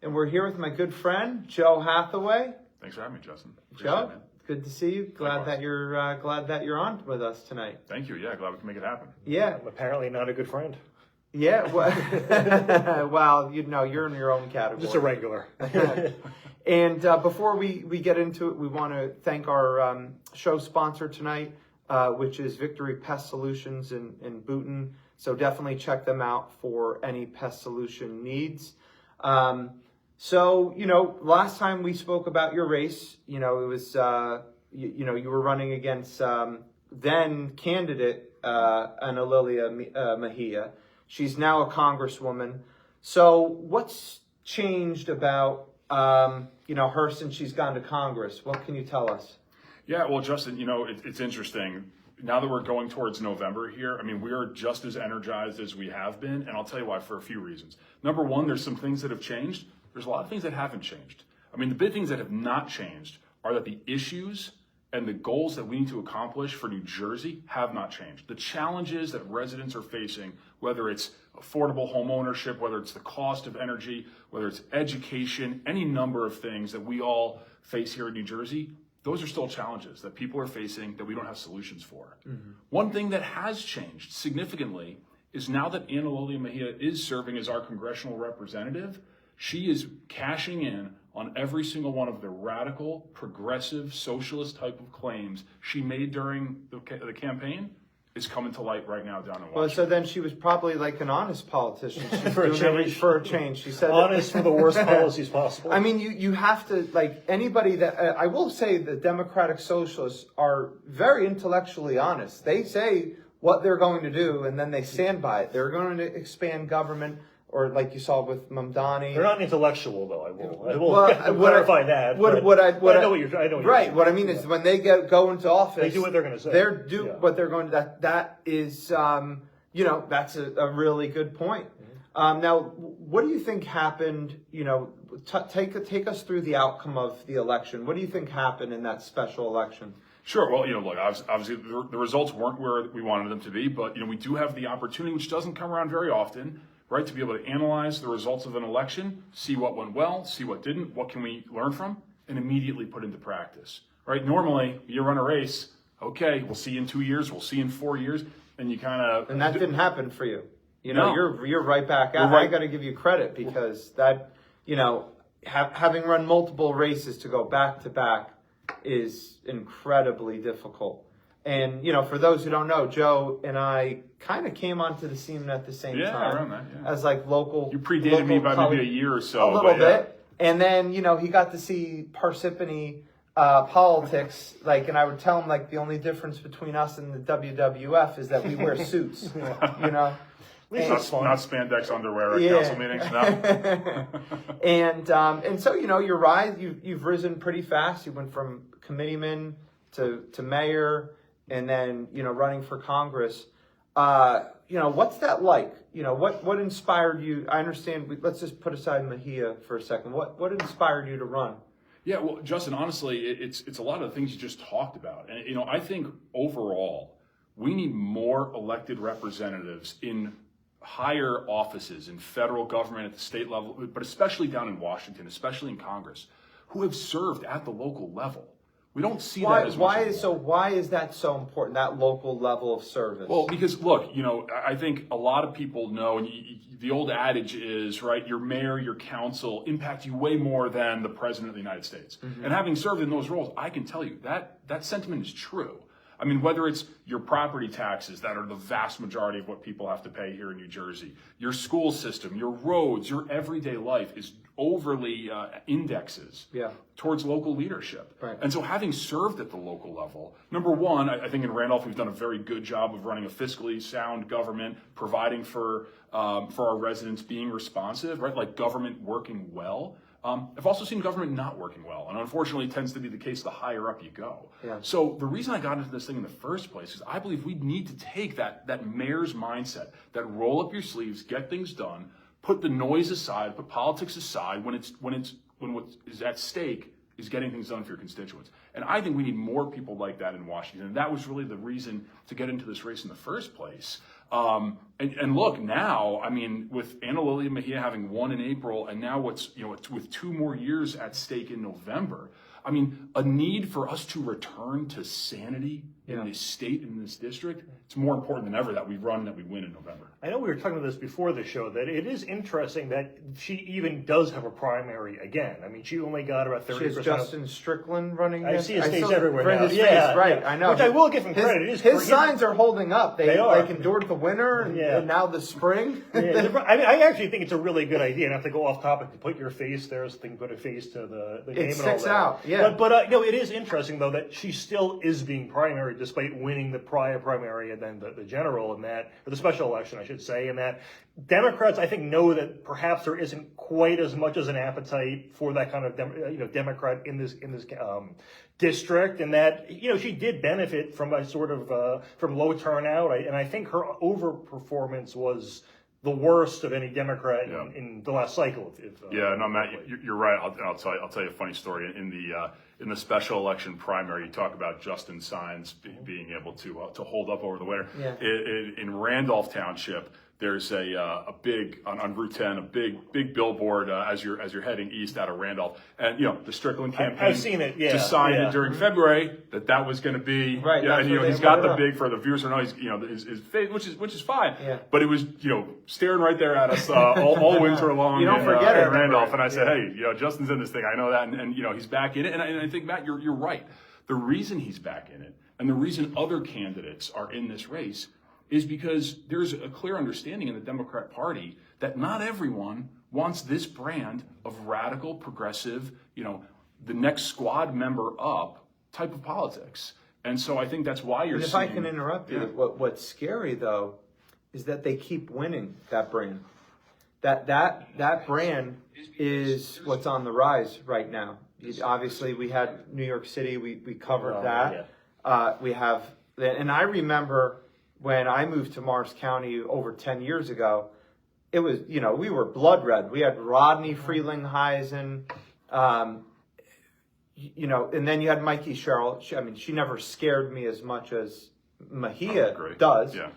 and we're here with my good friend, Joe Hathaway. Thanks for having me, Justin. Joe, good to see you. Glad that you're on with us tonight. Thank you. Yeah, glad we can make it happen. Yeah. I'm apparently not a good friend. Yeah. Well, you're in your own category. Just a regular. And before we get into it, we want to thank our show sponsor tonight, which is Victory Pest Solutions in Boonton. So definitely check them out for any pest solution needs. So, last time we spoke about your race, it was, you were running against then candidate Analilia Mejia. She's now a congresswoman. So what's changed about, her since she's gone to Congress? What can you tell us? Yeah, well, Justin, it's interesting. Now that we're going towards November here, we are just as energized as we have been. And I'll tell you why, for a few reasons. Number one, there's some things that have changed. There's a lot of things that haven't changed. The big things that have not changed are that the issues and the goals that we need to accomplish for New Jersey have not changed. The challenges that residents are facing, whether it's affordable home ownership, whether it's the cost of energy, whether it's education, any number of things that we all face here in New Jersey, those are still challenges that people are facing that we don't have solutions for. Mm-hmm. One thing that has changed significantly is now that Analilia Mejia is serving as our congressional representative, she is cashing in on every single one of the radical, progressive, socialist type of claims she made during the campaign is coming to light right now down in Washington. Well, so then she was probably like an honest politician. She's for a change. She said honest for the worst policies possible. You have to, anybody that, I will say the Democratic Socialists are very intellectually honest. They say what they're going to do and then they stand by it. They're going to expand government. Or like you saw with Mamdani. They're not intellectual, though. I will clarify that. I know what you're trying. Right. What I mean is when they go into office, they do what they're going to say. What they're going to. That is, that's a really good point. Mm-hmm. Now, what do you think happened? Take us through the outcome of the election. What do you think happened in that special election? Sure. Well, look, obviously the results weren't where we wanted them to be, but we do have the opportunity, which doesn't come around very often, right, to be able to analyze the results of an election, see what went well, see what didn't, what can we learn from, and immediately put into practice, right? Normally, you run a race, okay, we'll see you in 2 years, we'll see you in 4 years, and you kind of... And that didn't happen for you. No. You're right back. I got to give you credit because that, having run multiple races to go back to back is incredibly difficult. And, for those who don't know, Joe and I kind of came onto the scene at the same time. Around that, yeah. As local. You predated me by maybe a year or so. A little bit. And then, he got to see Parsippany politics. And I would tell him, the only difference between us and the WWF is that we wear suits, Not spandex underwear at council meetings, no. And so, your rise, you've risen pretty fast. You went from committeeman to mayor. And then, running for Congress, what's that like? What inspired you? I understand. Let's just put aside Mejia for a second. What inspired you to run? Yeah, well, Justin, honestly, it's a lot of the things you just talked about. And, I think overall, we need more elected representatives in higher offices in federal government at the state level, but especially down in Washington, especially in Congress, who have served at the local level. We don't see that as much. Why is that so important, that local level of service? Well, because look, I think a lot of people know, and the old adage is, right, your mayor, your council impact you way more than the president of the United States. Mm-hmm. And having served in those roles, I can tell you that sentiment is true. Whether it's your property taxes that are the vast majority of what people have to pay here in New Jersey, your school system, your roads, your everyday life is overly indexes towards local leadership. Right. And so having served at the local level, number one, I think in Randolph we've done a very good job of running a fiscally sound government, providing for our residents, being responsive, right? Government working well. I've also seen government not working well, and unfortunately it tends to be the case the higher up you go. Yeah. So the reason I got into this thing in the first place is I believe we need to take that mayor's mindset, that roll up your sleeves, get things done, put the noise aside, put politics aside when what is at stake is getting things done for your constituents. And I think we need more people like that in Washington. And that was really the reason to get into this race in the first place. And look, now, I mean, with Ana Lilia Mejia having won in April, and now with 2 more years at stake in November, I mean, a need for us to return to sanity in this state, in this district, it's more important than ever that we win in November. I know we were talking about this before the show, that it is interesting that she even does have a primary again. I mean, she only got about 30%. She has Justin Strickland running. I see his face everywhere now. His face, right, I know. Which I will give him credit. His signs are holding up. They are. Like endured the winter and now the spring. I actually think it's a really good idea. Not to go off topic, to put your face there, so they can put a face to the game and all that. It sticks out, yeah. But it is interesting, though, that she still is being primary despite winning the prior primary and then the general and that, or the special election, I should say, and that Democrats, I think, know that perhaps there isn't quite as much as an appetite for that kind of Democrat in this district, and that she did benefit from a sort of from low turnout, and I think her overperformance was the worst of any Democrat in the last cycle. No, Matt, you're right. I'll tell you a funny story. In the special election primary, you talk about Justin Signs being able to hold up over the winter. Yeah. In Randolph Township, there's a big on Route 10, a big billboard as you're heading east out of Randolph, and the Strickland campaign. I've seen it. Yeah, decided during February that was going to be right. Yeah, and he's got the big, for the viewers who know, he's his face, which is fine. Yeah. But it was staring right there at us all winter long. You don't forget it, in Randolph, and I said, hey, Justin's in this thing. I know that, and he's back in it, and I think, Matt, you're right. The reason he's back in it, and the reason other candidates are in this race, is because there's a clear understanding in the Democrat Party that not everyone wants this brand of radical, progressive, the next squad member up type of politics. And so I think that's why you're seeing... If I can interrupt you, what's scary, though, is that they keep winning that brand. That brand is what's on the rise right now. Obviously, we had New York City. We covered that. Yeah. We have... And I remember... when I moved to Morris County over 10 years ago, it was, we were blood red. We had Rodney Freeling-Heisen, and then you had Mikey Sherrill. She never scared me as much as Mejia does. Yeah.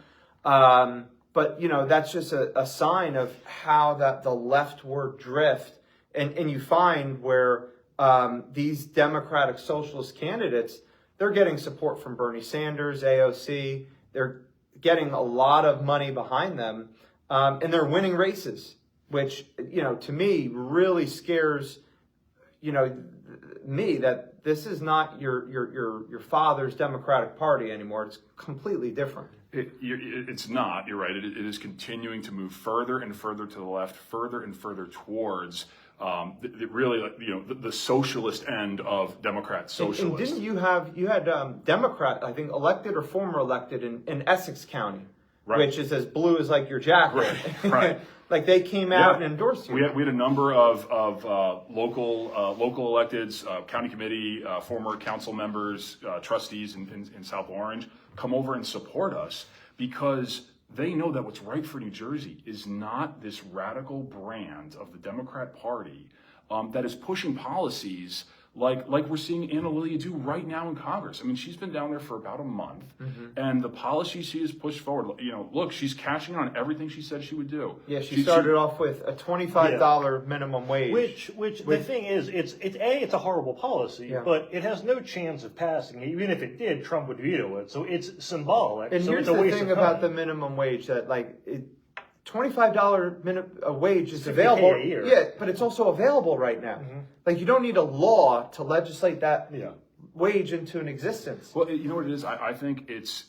But, that's just a sign of how the leftward drift. And you find where these Democratic Socialist candidates, they're getting support from Bernie Sanders, AOC. They're getting a lot of money behind them, and they're winning races, which, to me really scares, me, that this is not your father's Democratic Party anymore. It's completely different. It's not. You're right. It is continuing to move further and further to the left, further and further towards the socialist end of Democrat socialism. And didn't you had Democrat, I think, elected or former elected in Essex County, which is as blue as like your jacket. Right. Like they came out and endorsed you. We had a number of local electeds, county committee, former council members, trustees in South Orange come over and support us because they know that what's right for New Jersey is not this radical brand of the Democrat Party that is pushing policies like we're seeing Ana Lilia do right now in Congress. I mean, she's been down there for about a month, and the policies she has pushed forward, look, she's cashing on everything she said she would do. Yeah, she started off with a $25 minimum wage. Which the thing is, it's a horrible policy, but it has no chance of passing. Even if it did, Trump would veto it. So it's symbolic. And so here's it's a the waste thing of about time. the minimum wage, that $25 wage is available. a year. Yeah, but it's also available right now. Like, you don't need a law to legislate that wage into an existence. Well, you know what it is? I think it's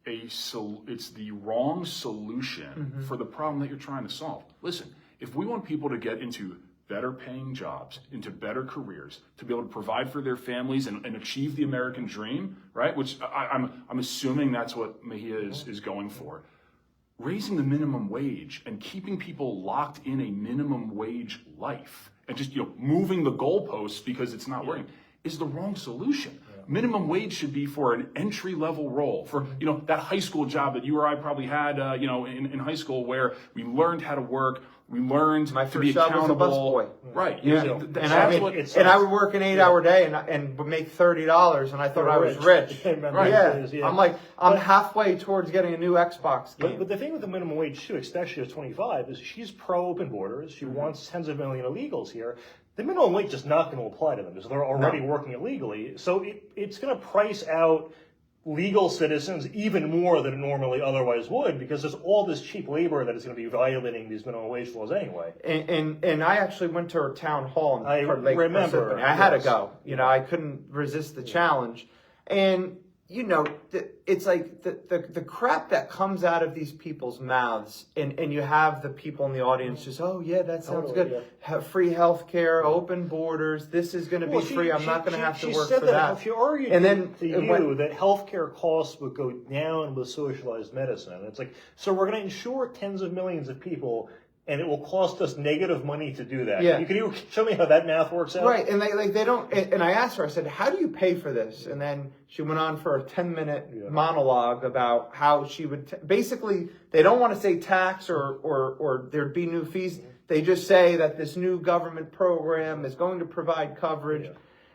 the wrong solution for the problem that you're trying to solve. Listen, if we want people to get into better paying jobs, into better careers, to be able to provide for their families and achieve the American dream, right? Which I'm assuming that's what Mejia is going for. Raising the minimum wage and keeping people locked in a minimum wage life and just moving the goalposts because it's not working is the wrong solution. Minimum wage should be for an entry level role, for that high school job that you or I probably had in high school, where we learned how to work, We learned My to be first job was a accountable. busboy. Right. Yeah, You know, and that's I mean, what- and I would work an 8-hour day and would make $30, and I thought I was rich. Remember Right. those days, Yeah, I'm like, I'm But- halfway towards getting a new Xbox game. But the thing with the minimum wage too, especially at 25, is she's pro open borders. She wants tens of million illegals here. The minimum wage is not going to apply to them because they're already working illegally. So it's going to price out legal citizens even more than it normally otherwise would, because there's all this cheap labor that is going to be violating these minimum wage laws anyway. And I actually went to her town hall in I Lake remember, Parsippany. I had to yes. go. You know, I couldn't resist the challenge. And you know, it's like the crap that comes out of these people's mouths, and you have the people in the audience just, oh yeah, that sounds Totally, good. Have free health care, open borders. This is going to be free. I'm not going to have to work said for that. that. If you argued And then to it you went- that healthcare costs would go down with socialized medicine, it's like, so we're going to insure tens of millions of people, and it will cost us negative money to do that. Yeah. Can you show me how that math works out? Right, and they don't. And I asked her. I said, "How do you pay for this?" And then she went on for a 10-minute monologue about how she would basically. They don't want to say tax or there'd be new fees. They just say that this new government program is going to provide coverage. Yeah.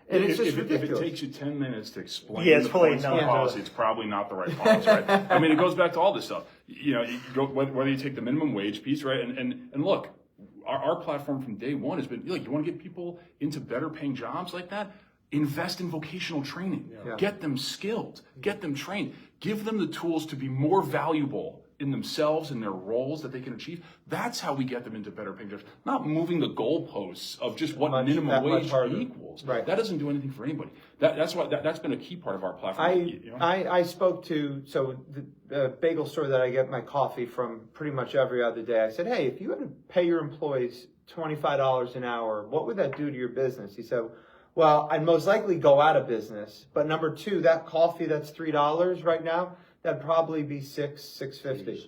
And it's just if ridiculous. it takes you 10 minutes to explain Yeah, it's the probably points of not. the policy, it's probably not the right policy, right? I mean, it goes back to all this stuff. You know, you go, whether you take the minimum wage piece, right? And look, our platform from day one has been, like, you want to get people into better paying jobs like that? Invest in vocational training. Yeah. Get them skilled. Get them trained. Give them the tools to be more valuable in themselves and their roles that they can achieve. That's how we get them into better paying jobs. Not moving the goalposts of just what Much- minimum that much wage harder. equals. Right. That doesn't do anything for anybody. That's why that's been a key part of our platform. I spoke to the bagel store that I get my coffee from pretty much every other day. I said, hey, if you had to pay your employees $25 an hour, what would that do to your business? He said, well, I'd most likely go out of business. But number two, that coffee that's $3 right now, that'd probably be $6.50.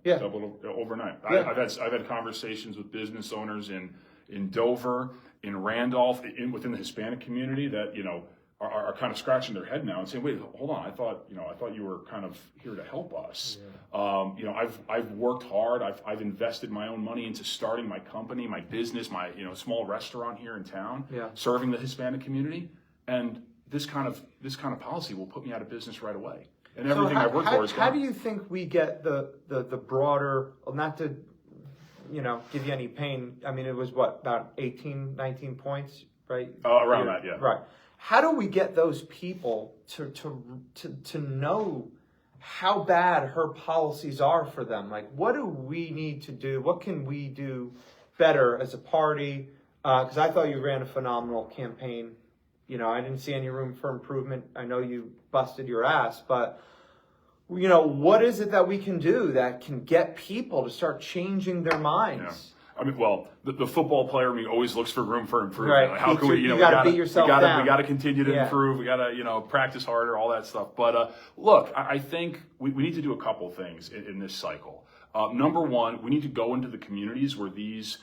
Yeah. Double overnight. Yeah. I've had conversations with business owners in Dover, in Randolph, within the Hispanic community that, you know, are kind of scratching their head now and saying, wait, hold on, I thought you were kind of here to help us. Yeah. You know, I've worked hard. I've invested my own money into starting my company, my business, my, you know, small restaurant here in town, serving the Hispanic community, and this kind of policy will put me out of business right away. And everything I've worked for is gone. How do you think we get the broader, not to, you know, give you any pain? I mean, it was what, about 18, 19 points, right? Around that, yeah. Right. How do we get those people to know how bad her policies are for them? Like, what do we need to do? What can we do better as a party? Because I thought you ran a phenomenal campaign. You know, I didn't see any room for improvement. I know you busted your ass, but, you know, what is it that we can do that can get people to start changing their minds? Yeah. I mean, well, the football player in me always looks for room for improvement. Right. Like, how can we, you know, You gotta beat yourself down. We got to continue to Yeah. improve. We got to, you know, practice harder, all that stuff. But look, I think we need to do a couple things in this cycle. Number one, we need to go into the communities where these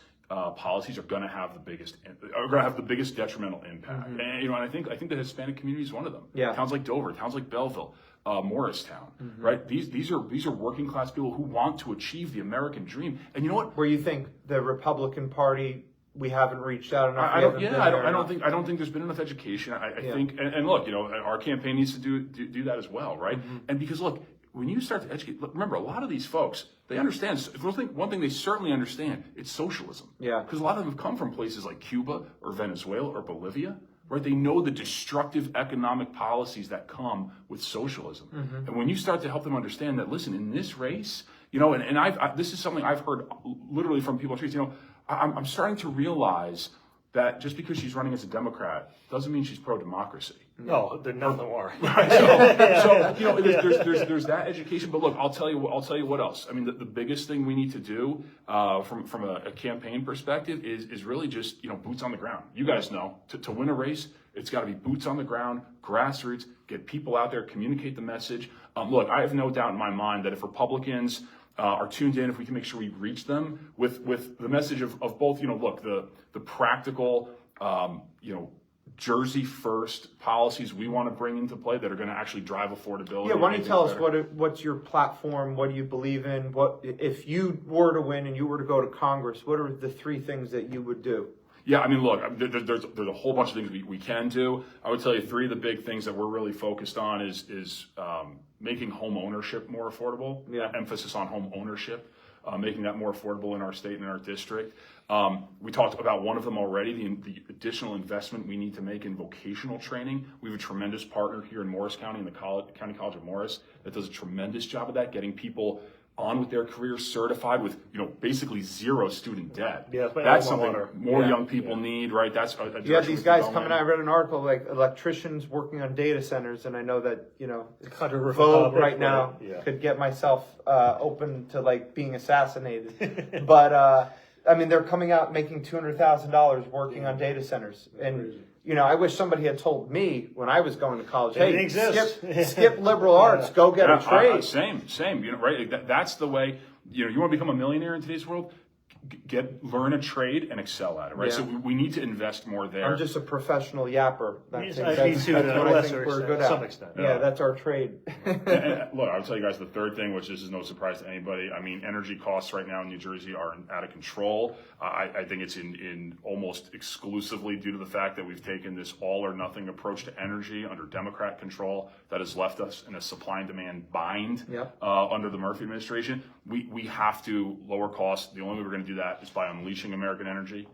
policies are going to have the biggest detrimental impact. Mm-hmm. And, you know, and I think the Hispanic community is one of them. Yeah. Towns like Dover, towns like Belleville, Morristown, right? These are working class people who want to achieve the American dream. And you know what? Where you think the Republican Party, we haven't reached out enough. I don't think there's been enough education. I think, and look, you know, our campaign needs to do that as well, right? And because look, when you start to educate, look, remember, a lot of these folks, they understand. One thing they certainly understand, it's socialism. Yeah. Because a lot of them have come from places like Cuba or Venezuela or Bolivia, right? They know the destructive economic policies that come with socialism. And when you start to help them understand that, listen, in this race, you know, and this is something I've heard literally from people on the streets, you know, I'm starting to realize that just because she's running as a Democrat doesn't mean she's pro-democracy. No, none of them are. So you know, there's that education. But look, I'll tell you what else. I mean, the biggest thing we need to do from a campaign perspective is really just, you know, boots on the ground. You guys know, to win a race, it's got to be boots on the ground, grassroots, get people out there, communicate the message. Look, I have no doubt in my mind that if Republicans are tuned in, if we can make sure we reach them with the message of both, you know, look, the practical, you know, Jersey first policies we want to bring into play that are going to actually drive affordability. Yeah, why don't you tell us better. what's your platform? What do you believe in? What if you were to win and you were to go to Congress? What are the 3 things that you would do? Yeah, I mean, look, there's a whole bunch of things we can do. I would tell you 3 of the big things that we're really focused on is making home ownership more affordable. Yeah. Emphasis on home ownership, making that more affordable in our state and in our district. We talked about one of them already, the additional investment we need to make in vocational training. We have a tremendous partner here in Morris County, in the County College of Morris, that does a tremendous job of that, getting people on with their careers, certified with basically 0 student debt. Yeah, that's something more Yeah. young people need, right? That's a You have direction these we can guys go coming in. out. I read an article like electricians working on data centers, and I know that it's Controversial vogue topic, right now. but, yeah. Could get myself open to like being assassinated. But I mean, they're coming out making $200,000 working on data centers, and I wish somebody had told me when I was going to college, It hey, exists. skip liberal arts, go get a trade. Same. Right? That's the way. You want to become a millionaire in today's world? Learn a trade and excel at it, right? Yeah. So we need to invest more there. I'm just a professional yapper. Yes, That's I need to what to a I lesser think we're extent, good to at. some extent. Yeah, that's our trade. And look, I'll tell you guys the third thing, which this is no surprise to anybody. I mean, energy costs right now in New Jersey are out of control. I think it's in almost exclusively due to the fact that we've taken this all or nothing approach to energy under Democrat control that has left us in a supply and demand bind under the Murphy administration. We have to lower costs. The only way we're going to do that is by unleashing American energy.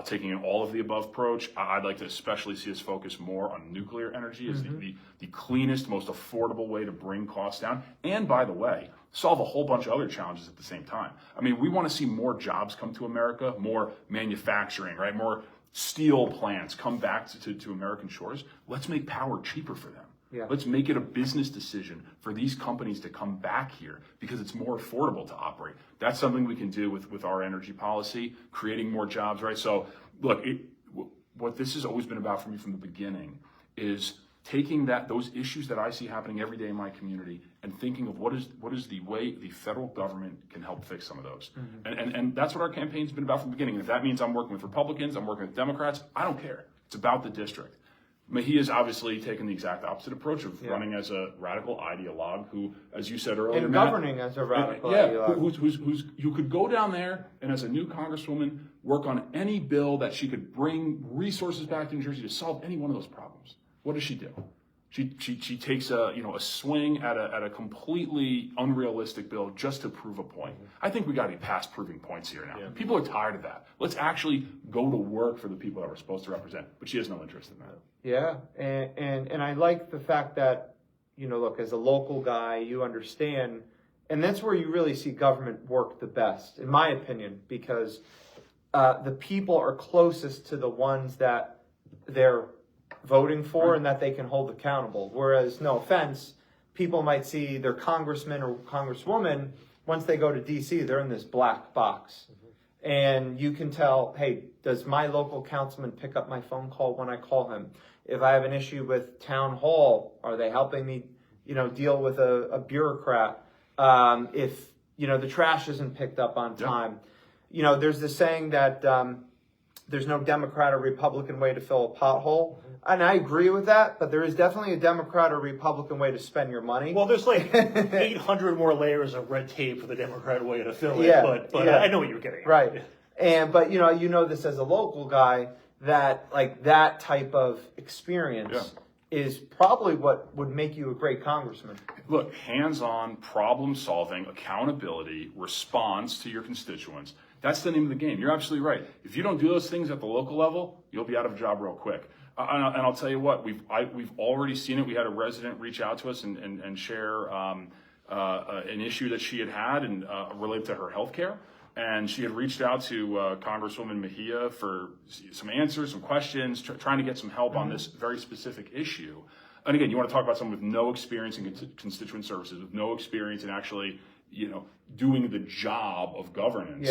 Taking an all of the above approach. I'd like to especially see us focus more on nuclear energy as the cleanest, most affordable way to bring costs down. And by the way, solve a whole bunch of other challenges at the same time. I mean, we want to see more jobs come to America, more manufacturing, right? More steel plants come back to American shores. Let's make power cheaper for them. Yeah. Let's make it a business decision for these companies to come back here because it's more affordable to operate. That's something we can do with our energy policy, creating more jobs, right? So, look, what this has always been about for me from the beginning is taking those issues that I see happening every day in my community and thinking of what is the way the federal government can help fix some of those. And that's what our campaign's been about from the beginning. And if that means I'm working with Republicans, I'm working with Democrats, I don't care. It's about the district. Mejia's obviously taken the exact opposite approach of running as a radical ideologue who, as you said earlier, And Matt, governing as a radical ideologue. who could go down there and as a new congresswoman work on any bill that she could bring resources back to New Jersey to solve any one of those problems. What does she do? She takes a swing at a completely unrealistic bill just to prove a point. I think we got to be past proving points here now. People are tired of that. Let's actually go to work for the people that we're supposed to represent. But she has no interest in that. Yeah, and I like the fact that look, as a local guy, you understand, and that's where you really see government work the best, in my opinion, because the people are closest to the ones that they're voting for and that they can hold accountable. Whereas, no offense, people might see their congressman or congresswoman, once they go to DC, they're in this black box. And you can tell, hey, does my local councilman pick up my phone call when I call him? If I have an issue with town hall, are they helping me, deal with a bureaucrat? If, the trash isn't picked up on time. There's this saying that there's no Democrat or Republican way to fill a pothole. And I agree with that, but there is definitely a Democrat or Republican way to spend your money. Well, there's like 800 more layers of red tape for the Democrat way to fill Yeah, it, but yeah. I know what you're getting at. Right. But this as a local guy, that like that type of experience is probably what would make you a great congressman. Look, hands-on, problem-solving, accountability, response to your constituents. That's the name of the game. You're absolutely right. If you don't do those things at the local level, you'll be out of a job real quick. And I'll tell you what, we've already seen it. We had a resident reach out to us and share an issue that she had and related to her health care. And she had reached out to Congresswoman Mejia for some answers, some questions, trying to get some help on this very specific issue. And again, you want to talk about someone with no experience in constituent services, with no experience in actually, doing the job of governance.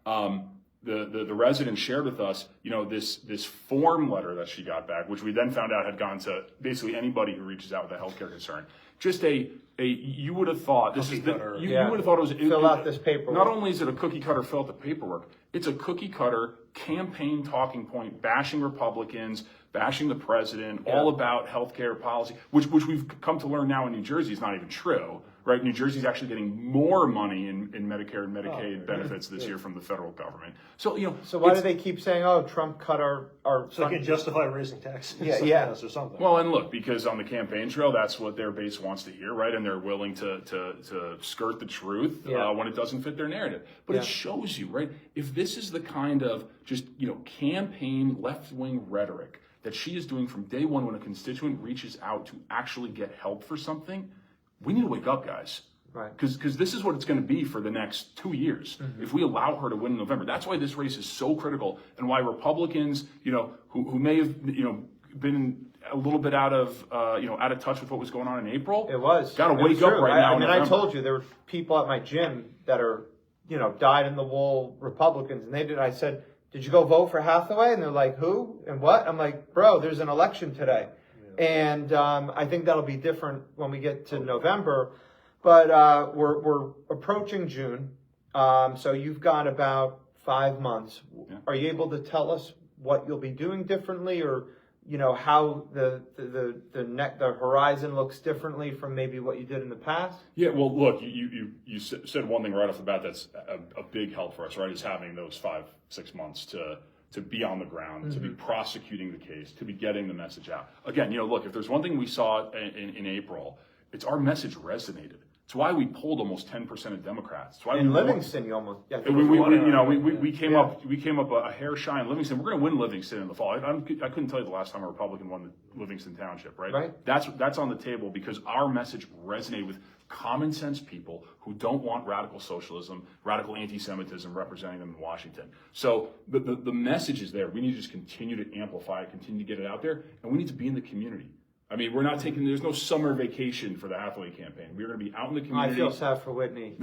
Yeah. the resident shared with us, this form letter that she got back, which we then found out had gone to basically anybody who reaches out with a healthcare concern. Just you would have thought this is you would have thought it was fill out this paperwork. Not only is it a cookie cutter fill out the paperwork, it's a cookie cutter campaign talking point, bashing Republicans, bashing the president, all about healthcare policy, which we've come to learn now in New Jersey is not even true. Right, New Jersey is actually getting more money in Medicare and Medicaid benefits this year from the federal government. So So why do they keep saying, "Oh, Trump cut our"? So they can justify raising taxes, or something. Well, and look, because on the campaign trail, that's what their base wants to hear, right? And they're willing to skirt the truth when it doesn't fit their narrative. But it shows you, right? If this is the kind of just campaign left-wing rhetoric that she is doing from day one when a constituent reaches out to actually get help for something. We need to wake up, guys. Right. Because this is what it's going to be for the next 2 years if we allow her to win in November. That's why this race is so critical, and why Republicans, who may have, been a little bit out of touch with what was going on in April. It was. Got to wake up right now. I mean, I told you there were people at my gym that are, dyed in the wool Republicans, and I said, "Did you go vote for Hathaway?" And they're like, "Who and what?" I'm like, "Bro, there's an election today." And I think that'll be different when we get to November. But we're approaching June. So you've got about 5 months. Yeah. Are you able to tell us what you'll be doing differently, or how the horizon looks differently from maybe what you did in the past? Yeah, well, look, you said one thing right off the bat that's a big help for us, right? Is having those 5-6 months to be on the ground, to be prosecuting the case, to be getting the message out. Again, look, if there's one thing we saw in April, it's our message resonated. It's why we polled almost 10% of Democrats. It's why in Livingston, you almost. Yeah, we came up a hair shy in Livingston. We're going to win Livingston in the fall. I couldn't tell you the last time a Republican won the Livingston Township, right? Right. That's on the table because our message resonated with common sense people who don't want radical socialism, radical anti-Semitism representing them in Washington. So the message is there. We need to just continue to amplify it, continue to get it out there, and we need to be in the community. I mean, there's no summer vacation for the Hathaway campaign. We're going to be out in the community. I feel sad for Whitney.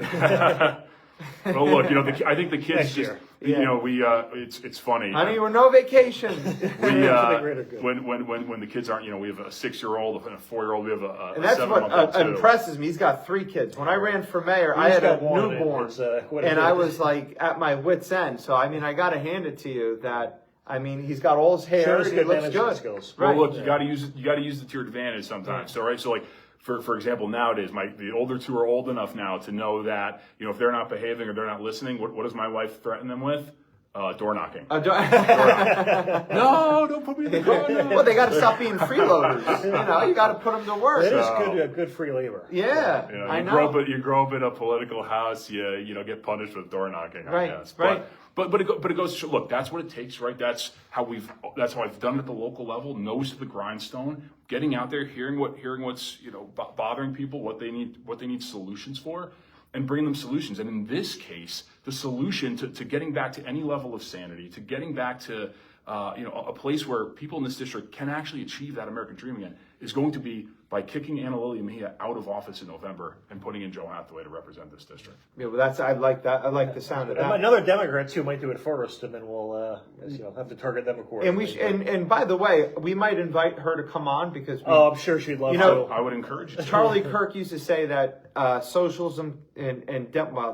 Well, look, I think the kids just, it's funny. I mean, we're no vacation. When the kids aren't, we have a 6-year-old and a 4-year-old. We have a and that's 7-month-old what impresses me. He's got 3 kids. When I ran for mayor, I had a newborn, and I was like at my wit's end. So I mean, I got to hand it to you that. I mean, he's got all his hair. He looks good. Skills. Well, look, you got to use it to your advantage sometimes. So, right. So, like, for example, nowadays, the older 2 are old enough now to know that if they're not behaving or they're not listening, what does my wife threaten them with? Door knocking. Door knocking. No, don't put me in the car. No. Well, they got to stop being freeloaders. You got to put them to work. It is good free labor. Yeah, I know. You grow up in a political house. You get punished with door knocking. Right. I guess. Right. But it goes to look. That's what it takes, right? That's how I've done it at the local level. Nose to the grindstone, getting out there, hearing what's bothering people, what they need solutions for, and bringing them solutions. And in this case, the solution to getting back to any level of sanity, to getting back to a place where people in this district can actually achieve that American dream again, is going to be by kicking Anna Lily Mejia out of office in November and putting in Joe Hathaway to represent this district. Yeah, well, I like that. I like the sound of that. Another Democrat too might do it first, and then we'll have to target them accordingly. And by the way, we might invite her to come on because I'm sure she'd love to. I would encourage you. Charlie Kirk used to say that socialism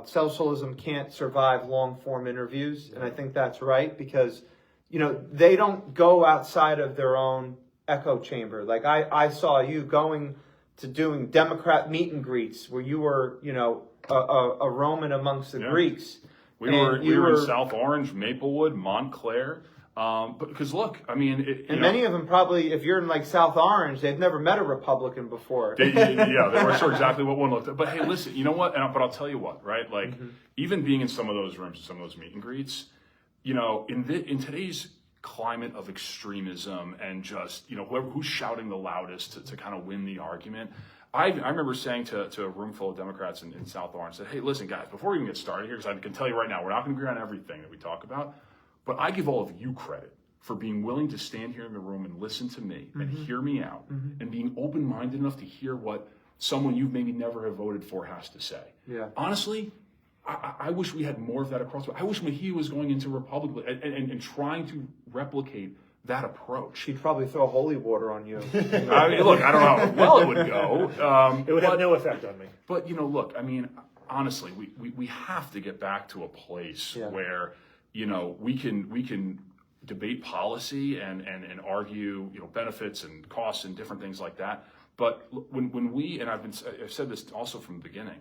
socialism can't survive long form interviews, and I think that's right because they don't go outside of their own echo chamber. Like I saw you going to doing Democrat meet and greets where you were, a Roman amongst the Greeks. We were in South Orange, Maplewood, Montclair. Because look, I mean, many of them probably, if you're in like South Orange, they've never met a Republican before. They weren't sure exactly what one looked like. But hey, listen, you know what? But I'll tell you what, right? Like, even being in some of those rooms, some of those meet and greets, in today's climate of extremism and just who's shouting the loudest to kind of win the argument. I remember saying to a room full of Democrats in South Orange, said, "Hey, listen, guys, before we even get started here, because I can tell you right now, we're not going to agree on everything that we talk about, but I give all of you credit for being willing to stand here in the room and listen to me and hear me out and being open-minded enough to hear what someone you maybe never have voted for has to say. Yeah. Honestly, I wish we had more of that across. I wish Mejia was going into Republican and trying to replicate that approach. She'd probably throw holy water on you. I mean, look, I don't know how well it would go. It would have no effect on me. But, look, I mean, honestly, we have to get back to a place where, we can debate policy and argue, benefits and costs and different things like that. But when we, and I've said this also from the beginning,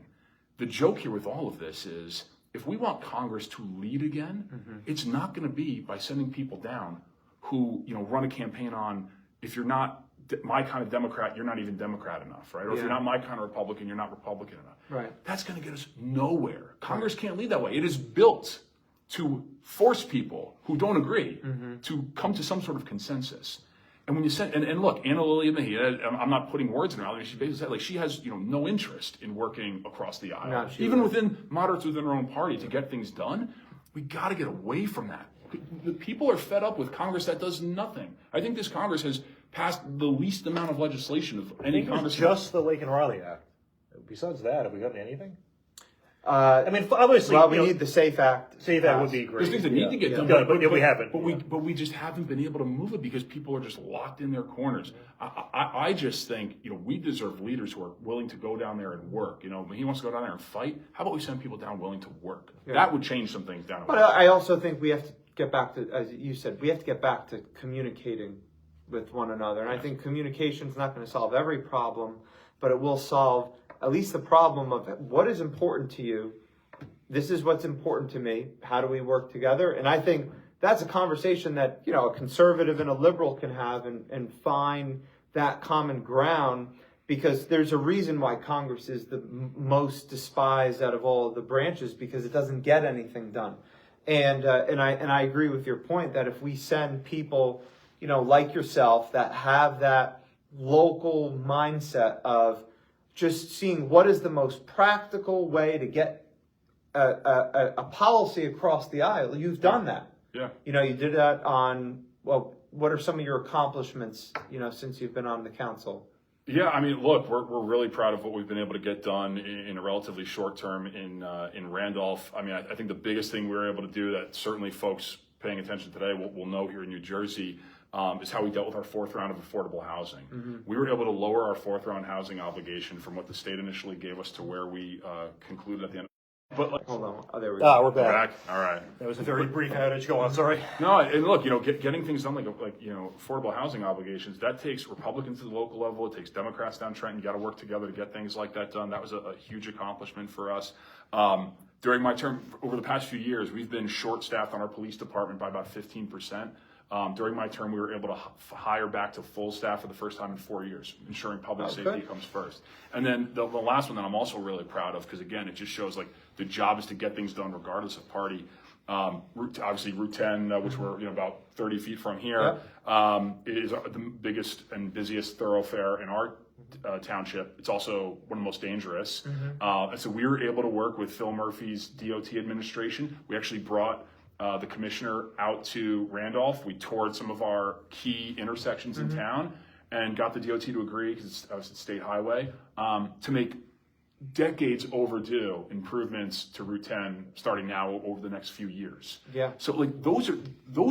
the joke here with all of this is if we want Congress to lead again, it's not going to be by sending people down who, run a campaign on, if you're not my kind of Democrat, you're not even Democrat enough, right? Or if you're not my kind of Republican, you're not Republican enough. Right. That's going to get us nowhere. Congress can't lead that way. It is built to force people who don't agree to come to some sort of consensus. And when you said, and look, Anna Lilia Mejia, I'm not putting words in her mouth. She basically said, she has, no interest in working across the aisle, even within moderates within her own party to get things done. We got to get away from that. The people are fed up with Congress that does nothing. I think this Congress has passed the least amount of legislation of any Congress. Just the Lake and Riley Act. Besides that, have we gotten anything? I mean, obviously, we need the SAFE Act. SAFE Act would be great. There's things that need to get done, but we haven't. But we just haven't been able to move it because people are just locked in their corners. I just think we deserve leaders who are willing to go down there and work. He wants to go down there and fight. How about we send people down willing to work? That would change some things down. But I also think we have to get back to, as you said, we have to get back to communicating with one another. And I think communication is not going to solve every problem, but it will solve at least the problem of what is important to you. This is what's important to me. How do we work together? And I think that's a conversation that, a conservative and a liberal can have and find that common ground, because there's a reason why Congress is the most despised out of all of the branches, because it doesn't get anything done. And I agree with your point that if we send people, like yourself, that have that local mindset of just seeing what is the most practical way to get a policy across the aisle. You've done that. Yeah. You did that on, what are some of your accomplishments, since you've been on the council? Yeah, I mean, look, we're really proud of what we've been able to get done in a relatively short term in Randolph. I mean, I think the biggest thing we were able to do that certainly folks paying attention today will know here in New Jersey is how we dealt with our fourth round of affordable housing. We were able to lower our fourth round housing obligation from what the state initially gave us to where we concluded at the end. But hold on. Oh, there we go. We're back. All right. That was a very brief outage. Go on. Sorry. No, and look, getting things done like affordable housing obligations, that takes Republicans to the local level. It takes Democrats down Trenton. You got to work together to get things like that done. That was a huge accomplishment for us. During my term, over the past few years, we've been short-staffed on our police department by about 15%. During my term, we were able to hire back to full staff for the first time in 4 years, ensuring public safety comes first. And then the last one that I'm also really proud of, because again, it just shows the job is to get things done regardless of party. Obviously, Route 10, which we're about 30 feet from here, is the biggest and busiest thoroughfare in our township. It's also one of the most dangerous. And so we were able to work with Phil Murphy's DOT administration. We actually brought the commissioner out to Randolph. We toured some of our key intersections in town and got the DOT to agree, because I was at State Highway, to make decades overdue improvements to Route 10 starting now over the next few years. Yeah. So those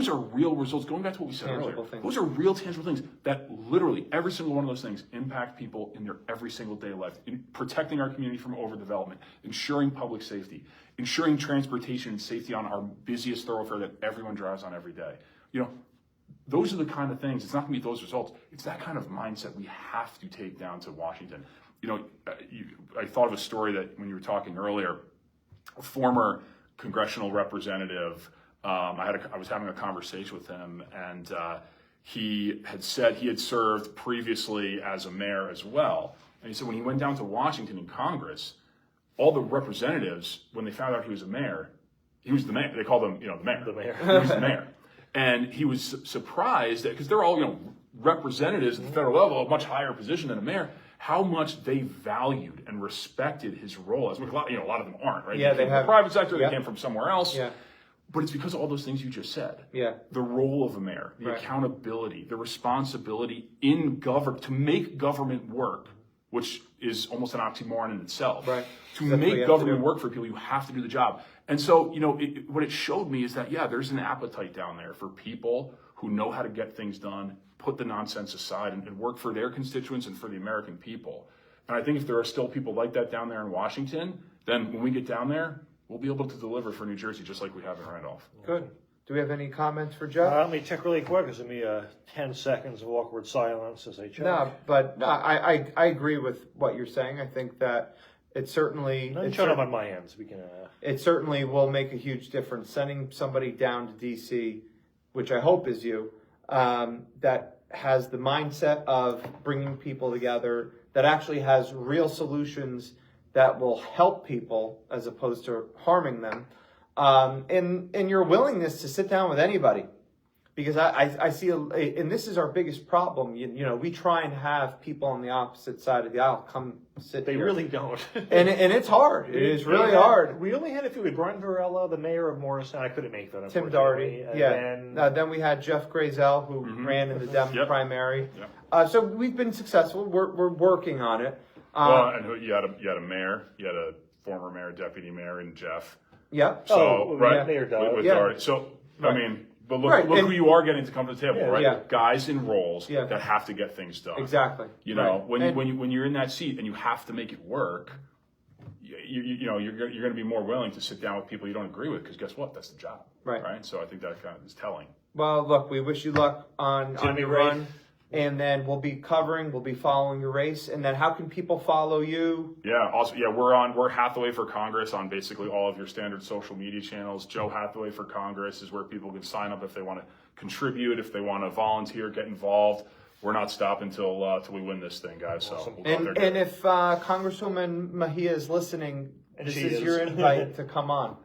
are real results. Going back to what we said earlier, those are real tangible things that literally every single one of those things impact people in their every single day life, in protecting our community from overdevelopment, ensuring public safety, ensuring transportation and safety on our busiest thoroughfare that everyone drives on every day. Those are the kind of things. It's not going to be those results. It's that kind of mindset we have to take down to Washington. I thought of a story that when you were talking earlier, a former congressional representative, I was having a conversation with him, and he had said he had served previously as a mayor as well. And he said when he went down to Washington in Congress, all the representatives, when they found out he was a mayor, he was the mayor. They called him, the mayor. The mayor. He was the mayor. And he was surprised that, because they're all, representatives at the federal level, a much higher position than a mayor, how much they valued and respected his role. As a lot of them aren't, right? Yeah, they have the private sector. They came from somewhere else. Yeah. But it's because of all those things you just said. Yeah. The role of a mayor, the accountability, the responsibility in government to make government work which is almost an oxymoron in itself. Right. To That's what you make have government to do. work for people, you have to do the job. And so, what it showed me is that, yeah, there's an appetite down there for people who know how to get things done, put the nonsense aside, and work for their constituents and for the American people. And I think if there are still people like that down there in Washington, then when we get down there, we'll be able to deliver for New Jersey just like we have in Randolph. Good. Do we have any comments for Jeff? Let me check really quick. There's going to be 10 seconds of awkward silence as I check. No, I agree with what you're saying. I think that it certainly None showed up on my end, so we can. it certainly will make a huge difference. Sending somebody down to DC, which I hope is you, that has the mindset of bringing people together, that actually has real solutions that will help people as opposed to harming them, and your willingness to sit down with anybody. Because I see, and this is our biggest problem. We try and have people on the opposite side of the aisle come sit. They here. really don't. and it's hard. It is really hard. We only had a few with Brian Varela, the mayor of Morristown. I couldn't make that. Tim Doherty, And then we had Jeff Grazel, who ran in the Dem primary. Yep. So we've been successful. We're working on it. And you had a mayor, you had a former mayor, deputy mayor, and Jeff. Yep. So right, Mayor Dodd. with Yeah. Doherty. So I mean. But look, Right, look and- who you are getting to come to the table, right? Yeah. Guys in roles Yeah. that have to get things done. Exactly. When And- when you're in that seat and you have to make it work, you're going to be more willing to sit down with people you don't agree with, because guess what? That's the job. Right. So I think that kind of is telling. Well, look, we wish you luck on Jimmy your Ray. run, and then we'll be following your race. And then how can people follow you? Yeah. Also, we're Hathaway for Congress on basically all of your standard social media channels. Joe Hathaway for Congress is where people can sign up if they want to contribute, if they want to volunteer, get involved. We're not stopping till we win this thing, guys. So we'll go out there And if Congresswoman Mejia is listening, And this she is is. your invite to come on.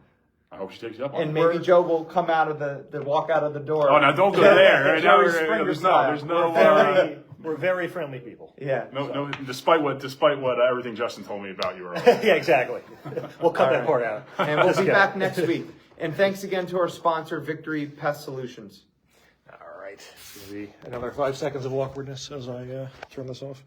I hope she takes you up on And it. maybe Joe will come out of the walk out of the door. Oh, now don't go there. Right? Now Jerry Springer there's style. We're very friendly people. Yeah. no. Despite what everything Justin told me about you earlier. Yeah, exactly. We'll cut All that right. part out. And we'll Just be kidding. back next week. And thanks again to our sponsor, Victory Pest Solutions. All right. Maybe another 5 seconds of awkwardness as I turn this off.